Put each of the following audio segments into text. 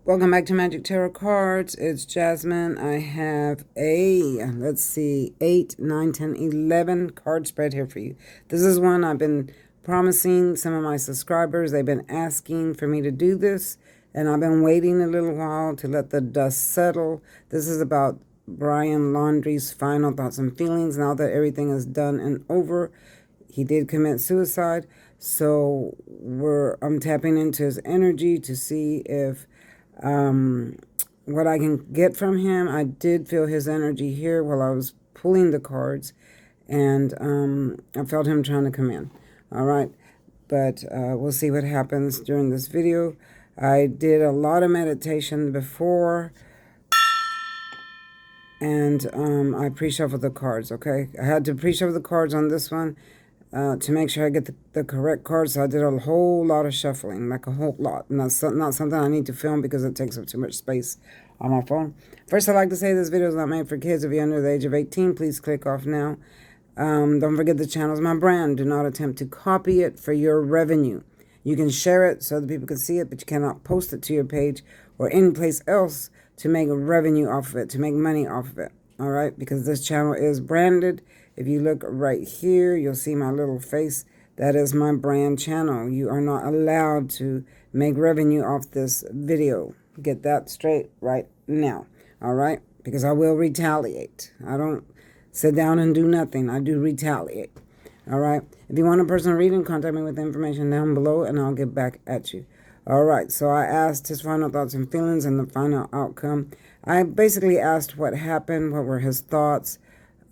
Welcome back to Magic Tarot Cards. It's Jasmine. I have let's see, 8, 9, 10, 11 card spread here for you. This is one I've been promising some of my subscribers. They've been asking for me to do this, and I've been waiting a little while to let the dust settle. This is about Brian Laundrie's final thoughts and feelings. Now that everything is done and over, he did commit suicide. So I'm tapping into his energy to see if what I can get from him. I did feel his energy here while I was pulling the cards, and I felt him trying to come in. All right, but we'll see what happens during this video. I did a lot of meditation before, and I pre-shuffled the cards, okay? I had to pre-shuffle the cards on this one to make sure I get the correct cards. So I did a whole lot of shuffling, like a whole lot. And that's not something I need to film because it takes up too much space on my phone. First, I'd like to say this video is not made for kids. If you're under the age of 18, please click off now. Don't forget the channel is my brand. Do not attempt to copy it for your revenue. You can share it so that people can see it, but you cannot post it to your page or any place else to make revenue off of it, to make money off of it. All right, because this channel is branded. If you look right here, you'll see my little face. That is my brand channel. You are not allowed to make revenue off this video. Get that straight right now. All right, because I will retaliate. I don't sit down and do nothing. I do retaliate. All right. If you want a personal reading, contact me with the information down below and I'll get back at you. All right. So I asked his final thoughts and feelings and the final outcome. I basically asked what happened, what were his thoughts,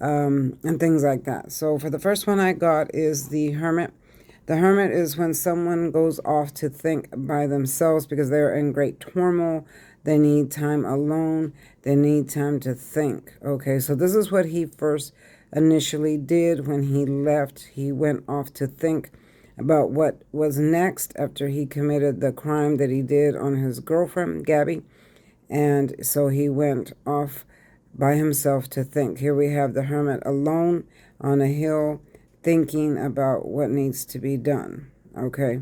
and things like that. So for the first one I got is the Hermit. The Hermit is when someone goes off to think by themselves because they're in great turmoil. They need time alone. They need time to think. Okay, so this is what he first initially did when he left. He went off to think about what was next after he committed the crime that he did on his girlfriend, Gabby. And so he went off by himself to think. Here we have the Hermit alone on a hill thinking about what needs to be done. Okay.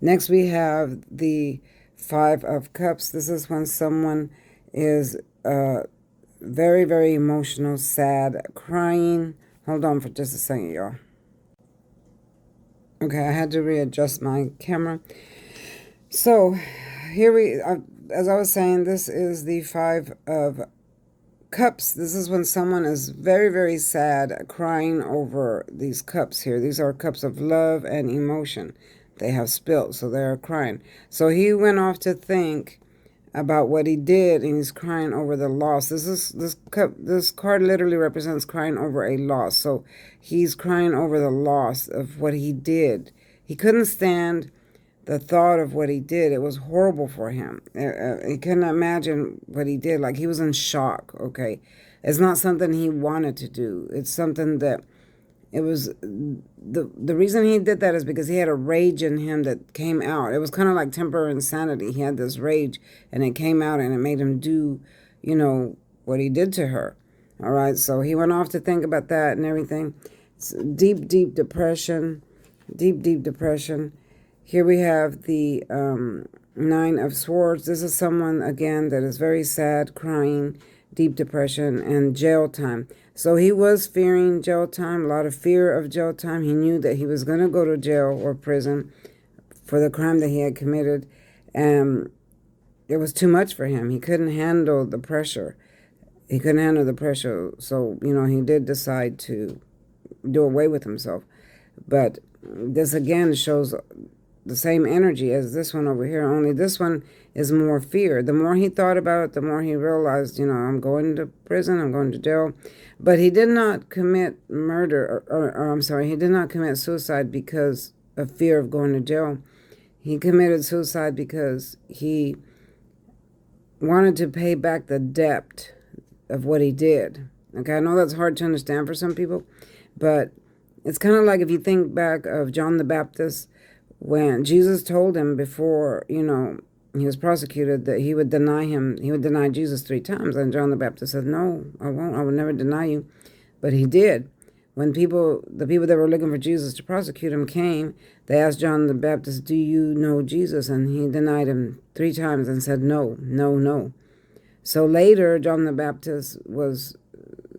Next we have the Five of Cups. This is when someone is very, very emotional, sad, crying. Hold on for just a second, y'all. Okay, I had to readjust my camera. So here as I was saying, this is the Five of Cups. This is when someone is very, very sad, crying over these cups here. These are cups of love and emotion. They have spilt, so they are crying. So he went off to think about what he did, and he's crying over the loss. This card literally represents crying over a loss. So he's crying over the loss of what he did. He couldn't stand the thought of what he did. It was horrible for him. He couldn't imagine what he did. Like, he was in shock, okay? It's not something he wanted to do. It's something that it was, the reason he did that is because he had a rage in him that came out. It was kind of like temporary insanity. He had this rage, and it came out, and it made him do, what he did to her. All right, so he went off to think about that and everything. It's deep, deep depression, deep, deep depression. Here we have the Nine of Swords. This is someone, again, that is very sad, crying, deep depression, and jail time. So he was fearing jail time, a lot of fear of jail time. He knew that he was going to go to jail or prison for the crime that he had committed. And it was too much for him. He couldn't handle the pressure. He couldn't handle the pressure. So, he did decide to do away with himself. But this, again, shows the same energy as this one over here, only this one is more fear. The more he thought about it, the more he realized, I'm going to prison, I'm going to jail. But he did not commit murder, or I'm sorry, he did not commit suicide because of fear of going to jail. He committed suicide because he wanted to pay back the debt of what he did. Okay, I know that's hard to understand for some people, but it's kind of like if you think back of John the Baptist, when Jesus told him before, he was prosecuted, that he would deny Jesus 3 times. And John the Baptist said, no, I won't. I will never deny you. But he did. When the people that were looking for Jesus to prosecute him came, they asked John the Baptist, "Do you know Jesus?" And he denied him 3 times and said, "No, no, no." So later, John the Baptist was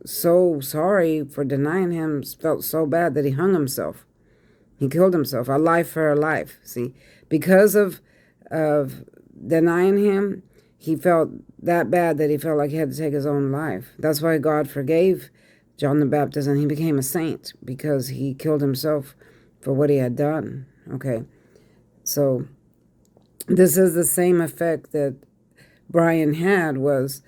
so sorry for denying him, felt so bad that he hung himself. He killed himself. A life for a life. See, because of denying him, he felt that bad that he felt like he had to take his own life. That's why God forgave John the Baptist and he became a saint, because he killed himself for what he had done. Okay, so this is the same effect that Brian had, was,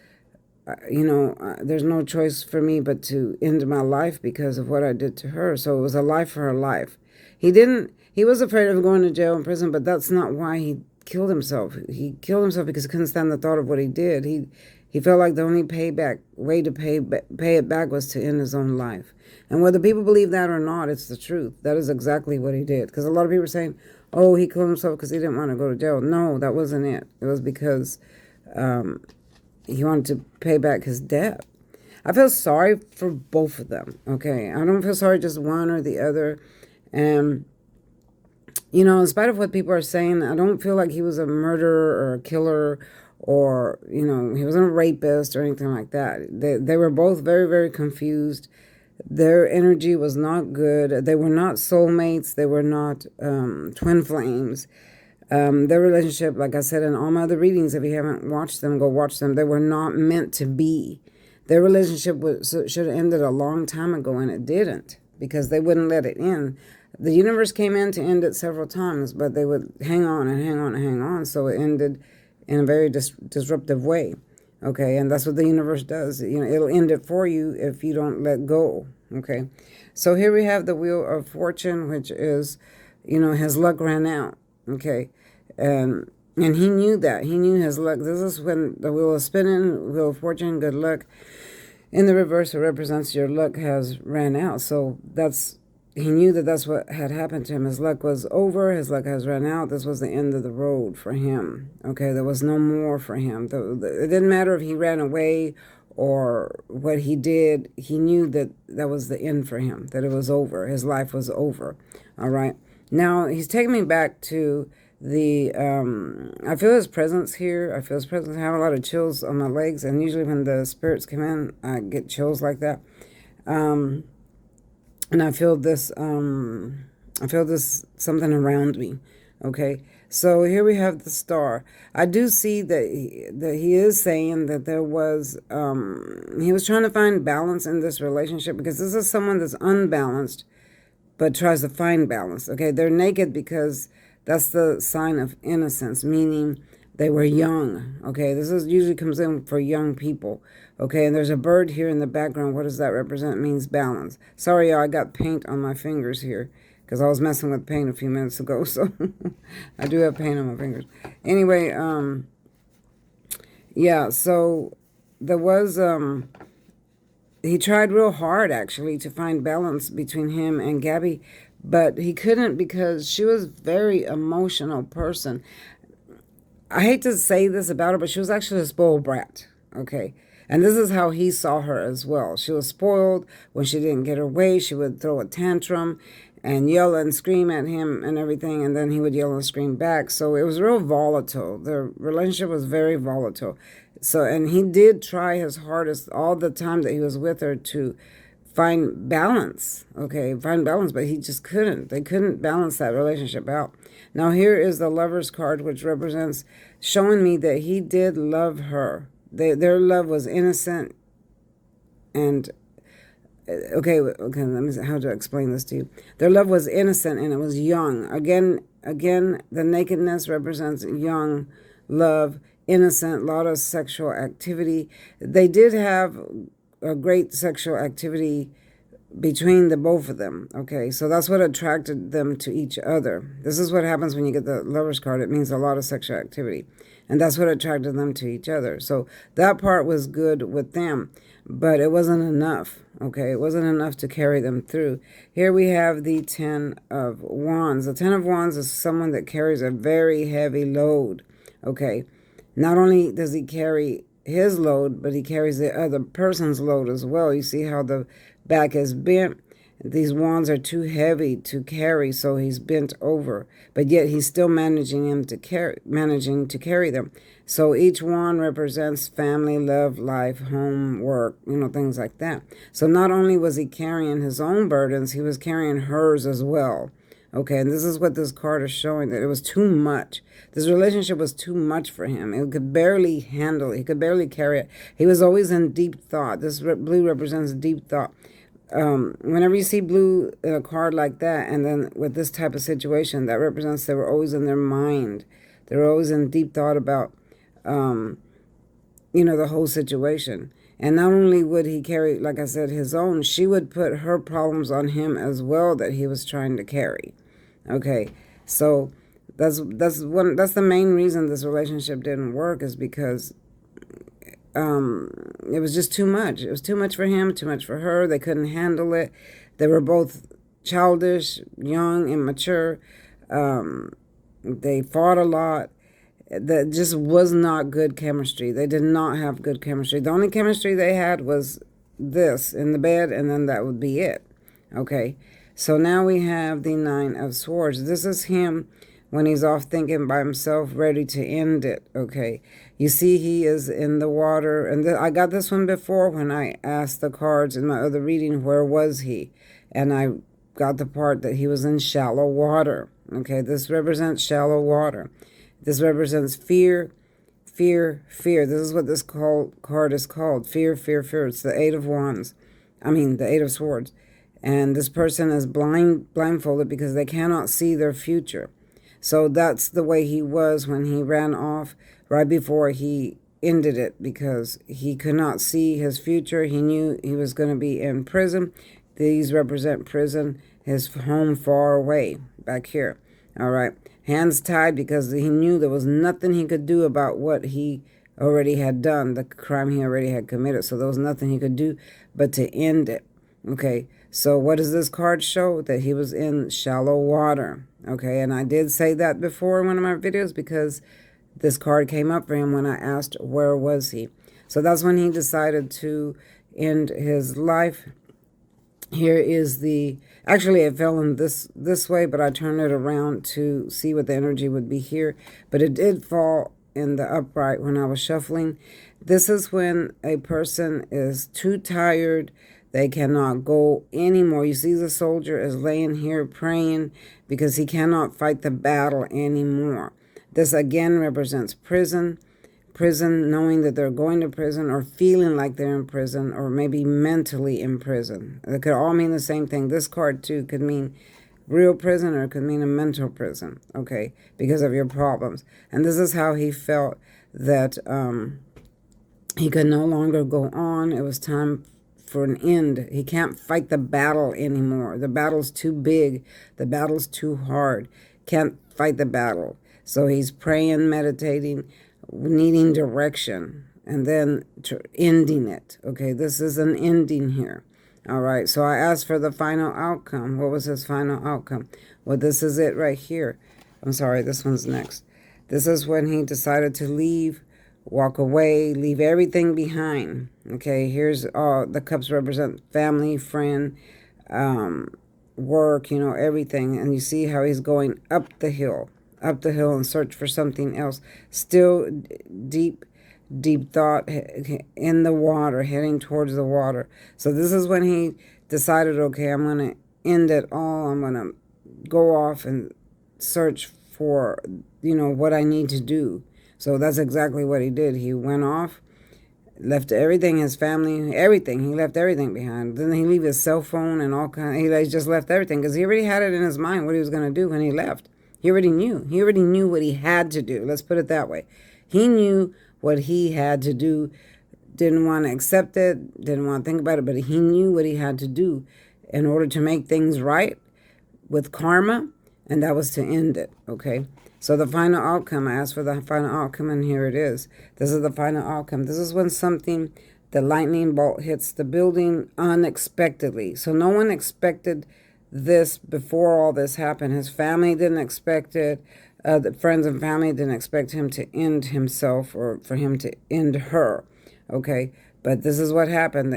there's no choice for me but to end my life because of what I did to her. So it was a life for her life. He was afraid of going to jail and prison, but that's not why he killed himself. He killed himself because he couldn't stand the thought of what he did. He felt like the only way to pay it back was to end his own life. And whether people believe that or not, it's the truth. That is exactly what he did. Because a lot of people are saying, oh, he killed himself because he didn't want to go to jail. No, that wasn't it. It was because he wanted to pay back his debt. I feel sorry for both of them, okay? I don't feel sorry just one or the other. And, in spite of what people are saying, I don't feel like he was a murderer or a killer, or, he wasn't a rapist or anything like that. They were both very, very confused. Their energy was not good. They were not soulmates. They were not twin flames. Their relationship, like I said in all my other readings, if you haven't watched them, go watch them. They were not meant to be. Their relationship should have ended a long time ago, and it didn't, because they wouldn't let it end. The universe came in to end it several times, but they would hang on and hang on and hang on, so it ended in a very disruptive way. Okay, and that's what the universe does. It'll end it for you if you don't let go. Okay, so here we have the Wheel of Fortune, which is, his luck ran out. Okay, and he knew that. He knew his luck. This is when the wheel is spinning, Wheel of Fortune, good luck. In the reverse, it represents your luck has ran out. So he knew that that's what had happened to him. His luck was over. His luck has run out. This was the end of the road for him. Okay, there was no more for him. It didn't matter if he ran away or what he did. He knew that that was the end for him, that it was over. His life was over. All right. Now, he's taking me back to I feel his presence here. I feel his presence. I have a lot of chills on my legs, and usually when the spirits come in, I get chills like that. And I feel this something around me. Okay, so here we have the Star. I do see that he is saying that there was he was trying to find balance in this relationship, because this is someone that's unbalanced but tries to find balance. Okay, they're naked because that's the sign of innocence, meaning they were young. Okay, this usually comes in for young people. Okay, and there's a bird here in the background. What does that represent? It means balance. Sorry, y'all, I got paint on my fingers here because I was messing with paint a few minutes ago, so I do have paint on my fingers. Anyway, yeah, so there was, he tried real hard, actually, to find balance between him and Gabby, but he couldn't, because she was a very emotional person. I hate to say this about her, but she was actually a spoiled brat, okay? And this is how he saw her as well. She was spoiled. When she didn't get her way, she would throw a tantrum and yell and scream at him and everything, and then he would yell and scream back. So it was real volatile. Their relationship was very volatile. So, and he did try his hardest all the time that he was with her to find balance, but he just couldn't. They couldn't balance that relationship out. Now, here is the Lover's card, which represents showing me that he did love her. Their love was innocent and okay, let me see how to explain this to you. Their love was innocent and it was young. Again, the nakedness represents young love, innocent, a lot of sexual activity. They did have a great sexual activity between the both of them. Okay, so that's what attracted them to each other. This is what happens when you get the Lover's card. It means a lot of sexual activity, and that's what attracted them to each other. So that part was good with them, but it wasn't enough. Okay, it wasn't enough to carry them through. Here we have the 10 of Wands. The 10 of Wands is someone that carries a very heavy load. Okay, not only does he carry his load, but he carries the other person's load as well. You see how the back is bent. These wands are too heavy to carry, so he's bent over. But yet he's still managing to carry them. So each wand represents family, love, life, home, work, things like that. So not only was he carrying his own burdens, he was carrying hers as well. Okay, and this is what this card is showing, that it was too much. This relationship was too much for him. He could barely handle it. He could barely carry it. He was always in deep thought. This blue represents deep thought. Whenever you see blue in a card like that, and then with this type of situation, that represents they were always in their mind. They were always in deep thought about, the whole situation. And not only would he carry, like I said, his own, she would put her problems on him as well that he was trying to carry. Okay, so that's the main reason this relationship didn't work, is because it was just too much. It was too much for him, too much for her. They couldn't handle it. They were both childish, young, immature. They fought a lot. That just was not good chemistry. They did not have good chemistry. The only chemistry they had was this in the bed, and then that would be it. Okay, so now we have the Nine of Swords. This is him when he's off thinking by himself, ready to end it. Okay, you see he is in the water. And I got this one before when I asked the cards in my other reading, where was he? And I got the part that he was in shallow water. Okay, this represents shallow water. This represents fear, fear, fear. This is what this card is called. Fear, fear, fear. It's the Eight of Wands. The Eight of Swords. And this person is blindfolded because they cannot see their future. So that's the way he was when he ran off right before he ended it, because he could not see his future. He knew he was going to be in prison. These represent prison, his home far away, back here. All right. Hands tied because he knew there was nothing he could do about what he already had done, the crime he already had committed. So there was nothing he could do but to end it. Okay. So what does this card show? That he was in shallow water. Okay. And I did say that before in one of my videos because this card came up for him when I asked where was he. So that's when he decided to end his life. Here is actually it fell in this way, but I turned it around to see what the energy would be here. But it did fall in the upright when I was shuffling. This is when a person is too tired. They cannot go anymore. You see the soldier is laying here praying because he cannot fight the battle anymore. This again represents prison. Prison, knowing that they're going to prison, or feeling like they're in prison, or maybe mentally in prison. It could all mean the same thing. This card too could mean real prison, or it could mean a mental prison, okay, because of your problems. And this is how he felt, that he could no longer go on. It was time for an end. He can't fight the battle anymore. The battle's too big. The battle's too hard. Can't fight the battle. So he's praying, meditating, needing direction, and then ending it. Okay, this is an ending here. All right, so I asked for the final outcome. What was his final outcome? Well, this is it right here. I'm sorry, this one's next. This is when he decided to leave, walk away, leave everything behind. Okay, here's the cups represent family, friend, work, everything. And you see how he's going up the hill and search for something else. Still deep thought in the water, heading towards the water. So this is when he decided, okay, I'm going to end it all. I'm going to go off and search for, what I need to do. So that's exactly what he did. He went off, left everything, his family, everything. He left everything behind. Didn't he leave his cell phone and all kind? He just left everything because he already had it in his mind what he was going to do when he left. He already knew. He already knew what he had to do. Let's put it that way. He knew what he had to do. Didn't want to accept it. Didn't want to think about it. But he knew what he had to do in order to make things right with karma. And that was to end it. Okay. So the final outcome. I asked for the final outcome, and here it is. This is the final outcome. This is when the lightning bolt hits the building unexpectedly. So no one expected this before all this happened. His family didn't expect it. The friends and family didn't expect him to end himself, or for him to end her. Okay, but this is what happened.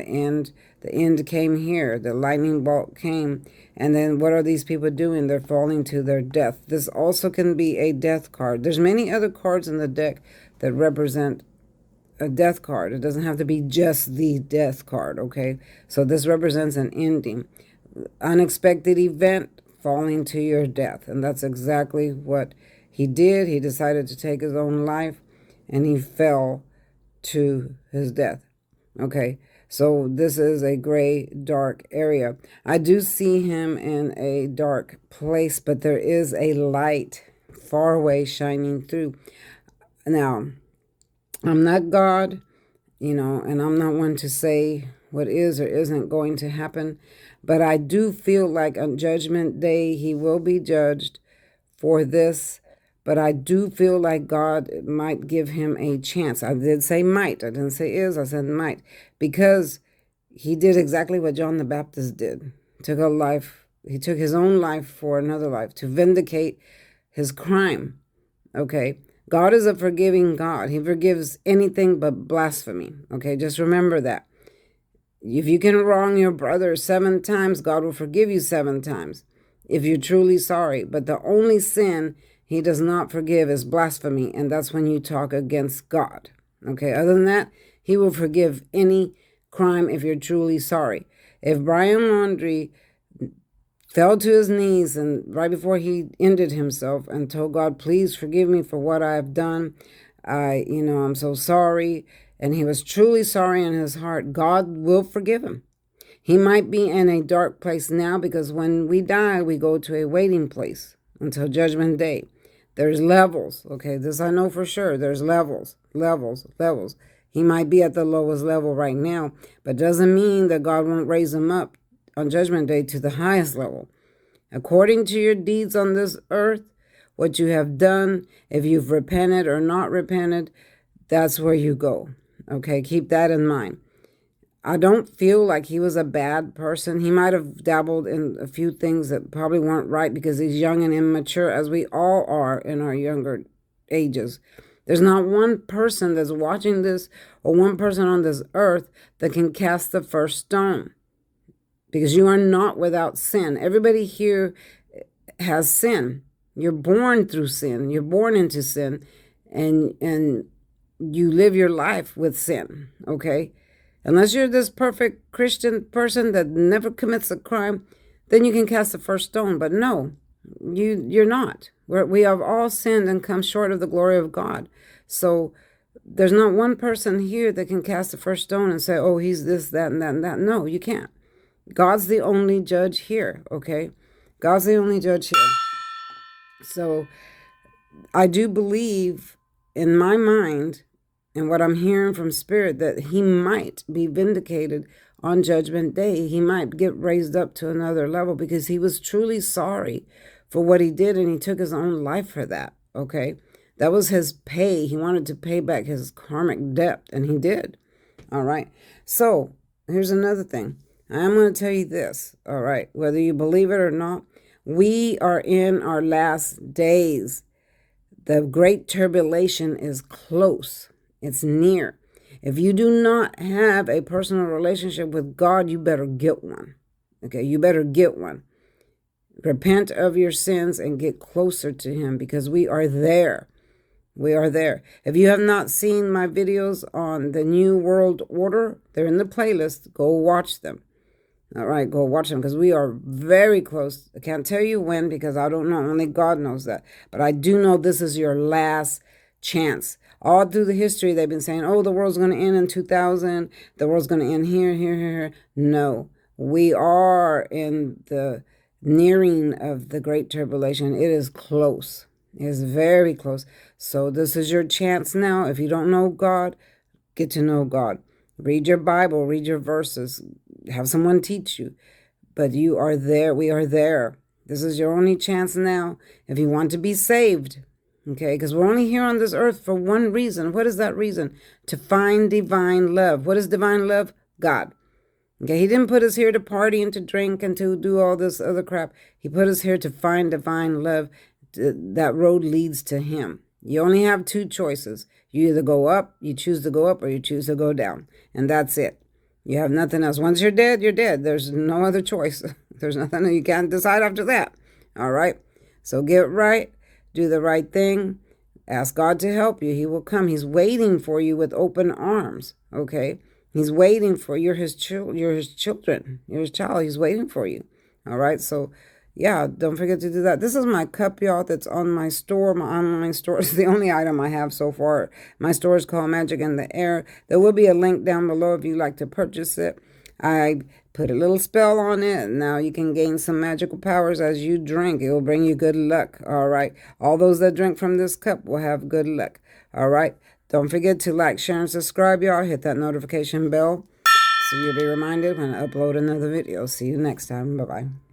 The end came here. The lightning bolt came. And then what are these people doing? They're falling to their death. This also can be a death card. There's many other cards in the deck that represent a death card. It doesn't have to be just the death card, okay? So this represents an ending. Unexpected event, falling to your death. And that's exactly what he did. He decided to take his own life, and he fell to his death. Okay, so this is a gray, dark area. I do see him in a dark place, but there is a light far away shining through. Now, I'm not God, and I'm not one to say what is or isn't going to happen, but I do feel like on Judgment Day, he will be judged for this. But I do feel like God might give him a chance. I did say might. I didn't say is. I said might. Because he did exactly what John the Baptist did. Took a life. He took his own life for another life to vindicate his crime. Okay? God is a forgiving God. He forgives anything but blasphemy. Okay? Just remember that. If you can wrong your brother 7 times, God will forgive you 7 times if you're truly sorry. But the only sin he does not forgive is blasphemy, and that's when you talk against God. Okay, other than that, he will forgive any crime if you're truly sorry. If Brian Laundrie fell to his knees and right before he ended himself and told God, please forgive me for what I have done, I'm so sorry, and he was truly sorry in his heart, God will forgive him. He might be in a dark place now because when we die, we go to a waiting place until Judgment Day. There's levels, okay? This I know for sure. There's levels. He might be at the lowest level right now, but doesn't mean that God won't raise him up on Judgment Day to the highest level. According to your deeds on this earth, what you have done, if you've repented or not repented, that's where you go, okay? Keep that in mind. I don't feel like he was a bad person. He might have dabbled in a few things that probably weren't right because he's young and immature, as we all are in our younger ages. There's not one person that's watching this or one person on this earth that can cast the first stone because you are not without sin. Everybody here has sin. You're born through sin. You're born into sin, and you live your life with sin, okay? Unless you're this perfect Christian person that never commits a crime, then you can cast the first stone. But no, you're not. We have all sinned and come short of the glory of God. So there's not one person here that can cast the first stone and say, oh, he's this, that, and that, and that. No, you can't. God's the only judge here, okay? God's the only judge here. So I do believe in my mind and what I'm hearing from Spirit that he might be vindicated on Judgment Day. He might get raised up to another level because he was truly sorry for what he did and he took his own life for that, okay? That was his pay. He wanted to pay back his karmic debt, and he did. All right. So here's another thing. I'm going to tell you this, all right? Whether you believe it or not, we are in our last days. The great tribulation is close. It's near. If you do not have a personal relationship with God, you better get one. Okay, you better get one. Repent of your sins and get closer to him because we are there. We are there. If you have not seen my videos on the New World Order, they're in the playlist. Go watch them. All right, go watch them because we are very close. I can't tell you when because I don't know. Only God knows that. But I do know this is your last chance. All through the history, they've been saying, oh, the world's going to end in 2000. The world's going to end here. No, we are in the nearing of the Great Tribulation. It is close. It is very close. So this is your chance now. If you don't know God, get to know God. Read your Bible. Read your verses. Have someone teach you. But you are there. We are there. This is your only chance now if you want to be saved. Okay, because we're only here on this earth for one reason. What is that reason? To find divine love. What is divine love? God. Okay, he didn't put us here to party and to drink and to do all this other crap. He put us here to find divine love. That road leads to him. You only have 2 choices. You either go up, you choose to go up, or you choose to go down. And that's it. You have nothing else. Once you're dead, you're dead. There's no other choice. There's nothing you can't decide after that. All right? So get right. Do the right thing. Ask God to help you. He will come. He's waiting for you with open arms. Okay? He's waiting for you. You're his children. You're his child. He's waiting for you. All right? So, yeah, don't forget to do that. This is my cup, y'all, that's on my store, my online store. It's the only item I have so far. My store is called Magic in the Air. There will be a link down below if you'd like to purchase it. I put a little spell on it. Now you can gain some magical powers as you drink. It will bring you good luck, all right? All those that drink from this cup will have good luck, all right? Don't forget to like, share, and subscribe, y'all. Hit that notification bell so you'll be reminded when I upload another video. See you next time. Bye-bye.